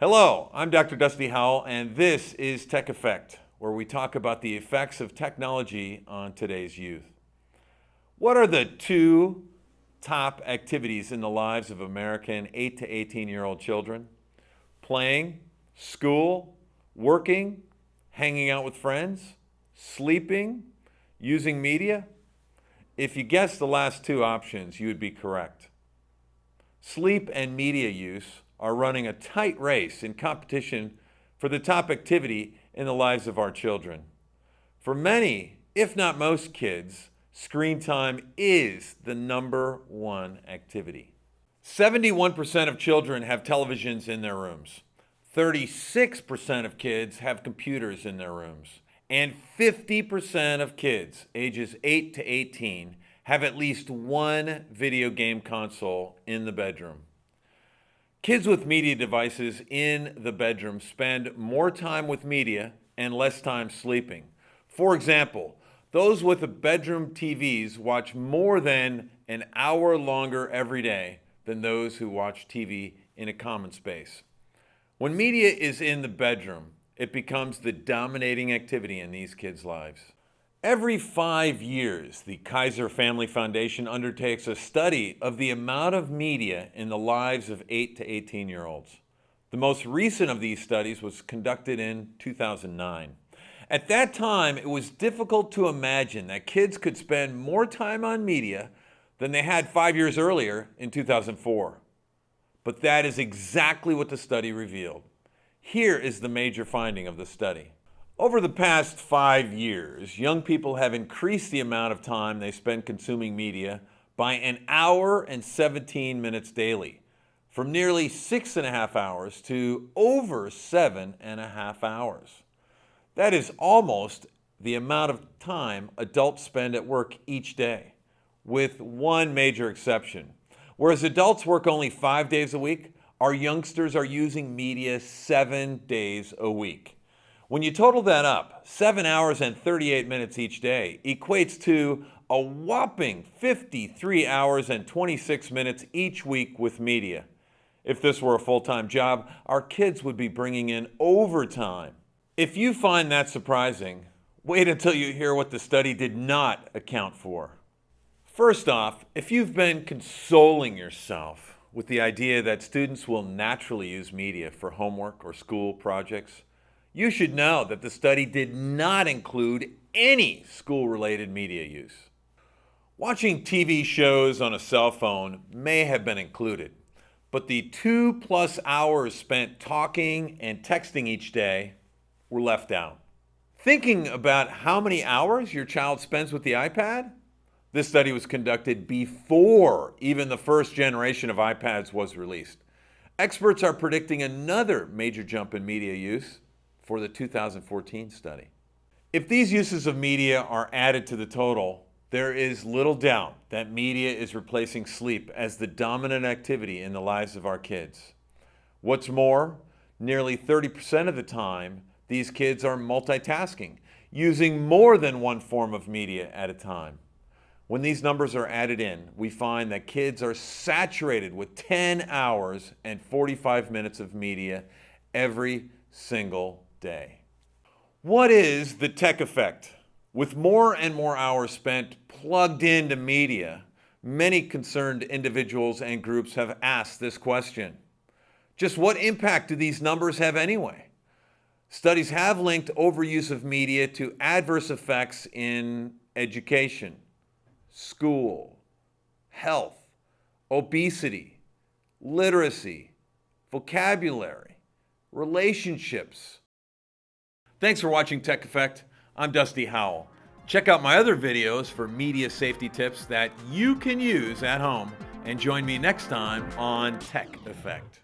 Hello, I'm Dr. Dusty Howell, and this is Tech Effect, where we talk about the effects of technology on today's youth. What are the two top activities in the lives of American 8 to 18-year-old children? Playing, school, working, hanging out with friends, sleeping, using media? If you guessed the last two options, you would be correct. Sleep and media use are running a tight race in competition for the top activity in the lives of our children. For many, if not most kids, screen time is the number one activity. 71% of children have televisions in their rooms. 36% of kids have computers in their rooms. And 50% of kids ages 8 to 18 have at least one video game console in the bedroom. Kids with media devices in the bedroom spend more time with media and less time sleeping. For example, those with bedroom TVs watch more than an hour longer every day than those who watch TV in a common space. When media is in the bedroom, it becomes the dominating activity in these kids' lives. Every 5 years, the Kaiser Family Foundation undertakes a study of the amount of media in the lives of 8 to 18-year-olds. The most recent of these studies was conducted in 2009. At that time, it was difficult to imagine that kids could spend more time on media than they had 5 years earlier in 2004. But that is exactly what the study revealed. Here is the major finding of the study. Over the past 5 years, young people have increased the amount of time they spend consuming media by 1 hour and 17 minutes daily, from nearly 6.5 hours to over 7.5 hours. That is almost the amount of time adults spend at work each day, with one major exception. Whereas adults work only 5 days a week, our youngsters are using media 7 days a week. When you total that up, 7 hours and 38 minutes each day equates to a whopping 53 hours and 26 minutes each week with media. If this were a full-time job, our kids would be bringing in overtime. If you find that surprising, wait until you hear what the study did not account for. First off, if you've been consoling yourself with the idea that students will naturally use media for homework or school projects, you should know that the study did not include any school-related media use. Watching TV shows on a cell phone may have been included, but the 2+ hours spent talking and texting each day were left out. Thinking about how many hours your child spends with the iPad? This study was conducted before even the first generation of iPads was released. Experts are predicting another major jump in media use for the 2014 study. If these uses of media are added to the total, there is little doubt that media is replacing sleep as the dominant activity in the lives of our kids. What's more, nearly 30% of the time, these kids are multitasking, using more than one form of media at a time. When these numbers are added in, we find that kids are saturated with 10 hours and 45 minutes of media every single day. What is the tech effect? With more and more hours spent plugged into media, many concerned individuals and groups have asked this question. Just what impact do these numbers have anyway? Studies have linked overuse of media to adverse effects in education, school, health, obesity, literacy, vocabulary, relationships. Thanks for watching Tech Effect. I'm Dusty Howell. Check out my other videos for media safety tips that you can use at home, and join me next time on Tech Effect.